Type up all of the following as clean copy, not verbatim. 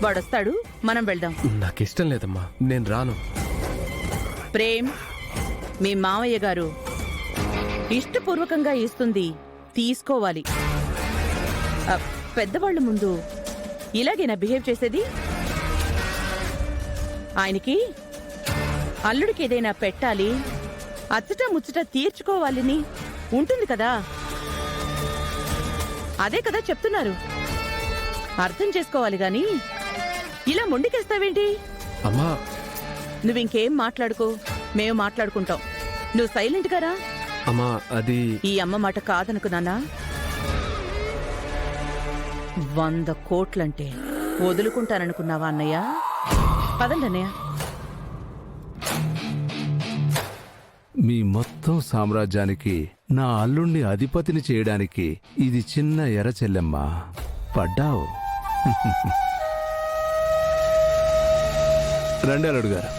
వాడొస్తాడు, మనం వెళ్దాం. నాకిష్టం లేదమ్మా, నేను రాను. ప్రేమ్, మీ మావయ్య గారు ఇష్టపూర్వకంగా ఇస్తుంది, తీసుకోవాలి. పెద్దవాళ్ళ ముందు ఇలాగేనా బిహేవ్ చేసేది? ఆయనకి అల్లుడికి ఏదైనా పెట్టాలి, అచ్చట ముచ్చట తీర్చుకోవాలని ఉంటుంది కదా, అదే కదా చెప్తున్నారు. అర్థం చేసుకోవాలి గాని ఇలా మొండికేస్తావేంటి? అమ్మా, నువ్వింకేం మాట్లాడుకో, మేము మాట్లాడుకుంటాం. నువ్వు సైలెంట్ గా రా. అమ్మా, అది ఈ అమ్మ మాట కాదనుకున్నానా? 100 కోట్లంటే వదులుకుంటాననుకున్నావా అన్నయ్య? పదండి అన్నయ్య. మీ మొత్తం సామ్రాజ్యానికి నా అల్లుణ్ణి అధిపతిని చేయడానికి ఇది చిన్న ఎర్ర చెల్లెమ్మ. పడ్డావు. రండి అల్లుడు గారు.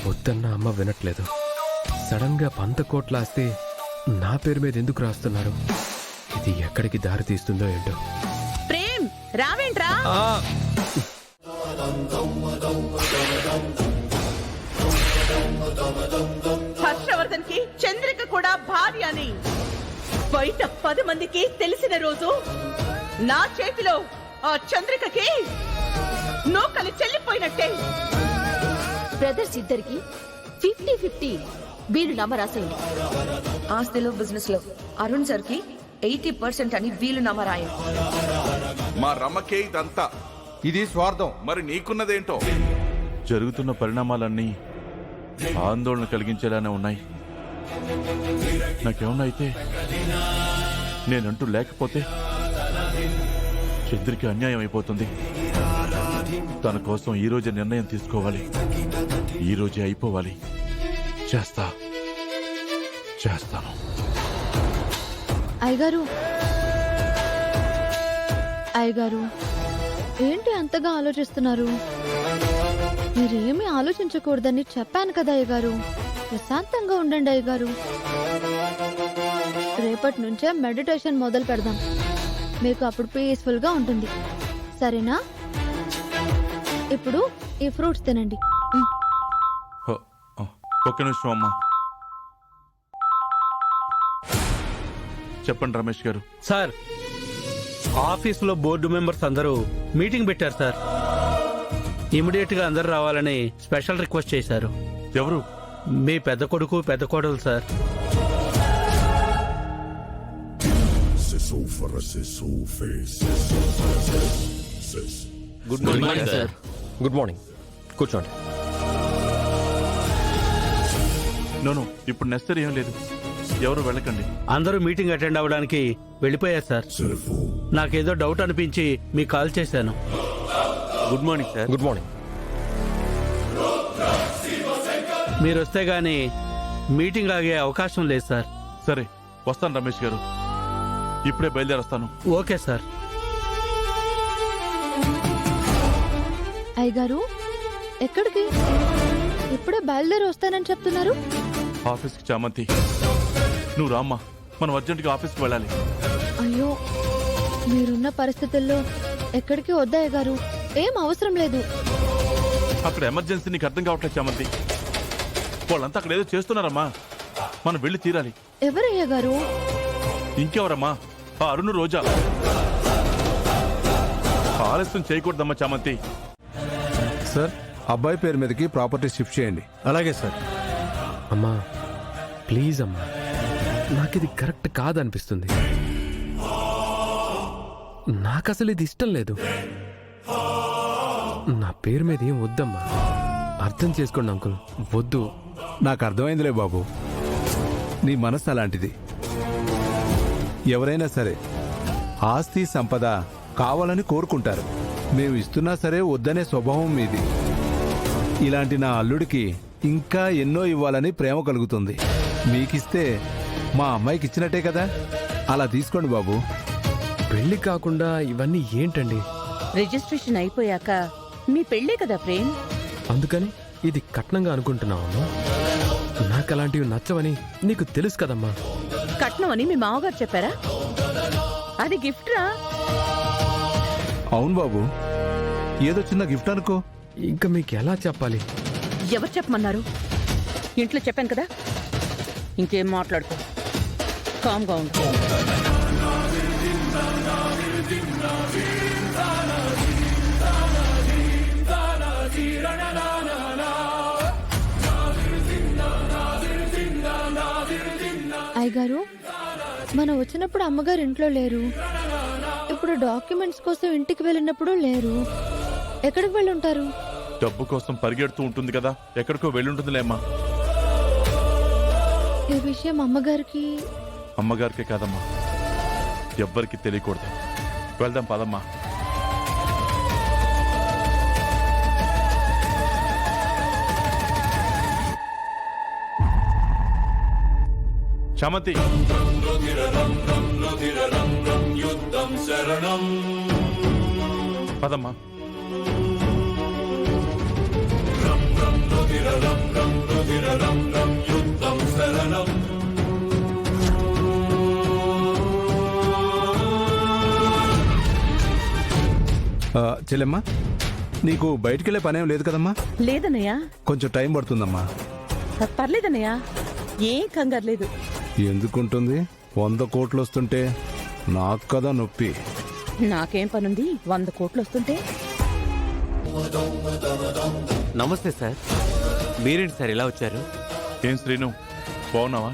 వద్దన్న అమ్మ వినట్లేదు. సడన్ గా 100 కోట్ల ఆస్తి నా పేరు మీద ఎందుకు రాస్తున్నారు? ఇది ఎక్కడికి దారి తీస్తుందో ఏంటో. ప్రేమ్, రావేంట్రా? హర్షవర్ధన్ కి చంద్రిక కూడా భార్య అని బయట 10 మందికి తెలిసిన రోజు నా చేతిలో ఆ చంద్రికకి నూకలు చెల్లిపోయినట్టే. బ్రదర్స్ ఇద్దరికి 50-50 వీళ్ళు నమ్మరాసండి. ఆస్తిలో బిజినెస్ లో అరుణ్ సార్ కి 80% అని వీళ్ళు నమ్మరాయం. మా రమ్మకే ఇదంతా. ఇది స్వార్థం. మరి నీకున్నదేంటో? జరుగుతున్న పరిణామాలన్నీ ఆందోళన కలిగించేలానే ఉన్నాయి. నాకేమన్నా అయితే, నేనంటూ లేకపోతే చంద్రికి అన్యాయం అయిపోతుంది. తన కోసం ఈ రోజే నిర్ణయం తీసుకోవాలి, ఈ రోజే అయిపోవాలి. చేస్తాను. అయ్యగారు, ఏంటి అంతగా ఆలోచిస్తున్నారు? మీరేమీ ఆలోచించకూడదని చెప్పాను కదా అయ్యగారు. ప్రశాంతంగా ఉండండి అయ్యగారు. రేపటి నుంచే మెడిటేషన్ మొదలు పెడదాం. మీకు అప్పుడు పీస్ఫుల్ గా ఉంటుంది, సరేనా? ఇప్పుడు ఈ ఫ్రూట్స్ తినండి. ఒక్క నిమిషం అమ్మా. చెప్పండి రమేష్ గారు. సార్, ఆఫీసులో బోర్డు మెంబర్స్ అందరూ మీటింగ్ పెట్టారు సార్. ఇమీడియట్ గా అందరు రావాలని స్పెషల్ రిక్వెస్ట్ చేశారు. ఎవరు? మీ పెద్ద కొడుకు, పెద్ద కోడలు sir. Good morning sir. Good morning. కూర్చోండి. నోను, ఇప్పుడు నెస్తరీ ఏం లేదు. ఎవరు వెళ్ళకండి. అందరూ మీటింగ్ అటెండ్ అవ్వడానికి వెళ్ళిపోయారు సార్. నాకేదో డౌట్ అనిపించి మీకు కాల్ చేశాను. Good morning sir. Good morning. మీరు వస్తే గానీ మీటింగ్ ఆగే అవకాశం లేదు సార్. సరే, వస్తాను రమేష్ గారు. ఇప్పుడే బయలుదేరొస్తాను. Okay sir. అయ్యగారు, ఎక్కడికి? ఇప్పుడే బయలుదేరి వస్తానని చెప్తున్నారు. ఆఫీస్కి చామంతి, నువ్వు రామ్మా. మనం అర్జెంటుగా ఆఫీస్కి వెళ్ళాలి. అయ్యో, మీరున్న పరిస్థితుల్లో ఎక్కడికి వద్దయ్య గారు. ఏం అవసరం లేదు. అక్కడ ఎమర్జెన్సీ నీకు అర్థం కావట్లేదు చామంతి. వాళ్ళంతా అక్కడ ఏదో చేస్తున్నారమ్మా. మనం వెళ్ళి తీరాలి. ఎవరయ్య గారు? ఇంకెవరమ్మా? ఆ అరుణ్, రోజా. ఆలస్యం చేయకూడదమ్మా చామంతి. సార్, అబ్బాయి పేరు మీదకి ప్రాపర్టీ షిఫ్ట్ చేయండి. అలాగే సార్. అమ్మా ప్లీజ్ అమ్మా, నాకిది కరెక్ట్ కాదనిపిస్తుంది. నాకసలు ఇది ఇష్టం లేదు. నా పేరు మీద ఏం వద్దమ్మా. అర్థం చేసుకోండి అంకుల్, వద్దు. నాకు అర్థమైందిలే బాబు, నీ మనసు అలాంటిది. ఎవరైనా సరే ఆస్తి సంపద కావాలని కోరుకుంటారు. మేము ఇస్తున్నా సరే వద్దనే స్వభావం మీది. ఇలాంటి నా అల్లుడికి ఇంకా ఎన్నో ఇవ్వాలని ప్రేమ కలుగుతుంది. మీకిస్తే మా అమ్మాయికి ఇచ్చినట్టే కదా. అలా తీసుకోండి బాబు. పెళ్లి కాకుండా ఇవన్నీ ఏంటండి? రిజిస్ట్రేషన్ అయిపోయాక మీ పెళ్ళే కదా ప్రేమ్. అందుకని ఇది కట్నంగా అనుకుంటున్నావమ్మా? నాకు అలాంటివి నచ్చవని నీకు తెలుసు కదమ్మా. కట్నం అని మీ మామగారు చెప్పారా? అది గిఫ్ట్ రా. అవును బాబు, ఏదో చిన్న గిఫ్ట్ అనుకో. ఇంకా మీకు ఎలా చెప్పాలి? ఎవరు చెప్పమన్నారు? ఇంట్లో చెప్పాను కదా. ఇంకేం మాట్లాడుకో, కామ్గా ఉండు. అయ్యగారు, మనం వచ్చినప్పుడు అమ్మగారు ఇంట్లో లేరు. ఇప్పుడు డాక్యుమెంట్స్ కోసం ఇంటికి వెళ్ళినప్పుడు లేరు. ఎక్కడికి వెళ్ళి ఉంటారు? డబ్బు కోసం పరిగెడుతూ ఉంటుంది కదా, ఎక్కడికో వెళ్ళుంటుందిలేమ్మా. ఈ విషయం అమ్మగారికి అమ్మగారికే కాదమ్మా, ఎవ్వరికి తెలియకూడదు. వెళ్దాం పదమ్మా. చామంతి, పదమ్మా. చెల్లెమ్మా, నీకు బయటికెళ్ళే పనేం లేదు కదమ్మా? లేదన్నయ్యా, కొంచెం టైం పడుతుందమ్మా. పర్లేదన్నయ్యా, ఏం కంగారు లేదు. ఎందుకుంటుంది? 100 కోట్లు వస్తుంటే నాకు కదా నొప్పి. నాకేం పనుంది 100 కోట్లు వస్తుంటే? నమస్తే సార్, మీరేంటి సార్ ఇలా వచ్చారు? ఏం శ్రీను, బాగున్నావా?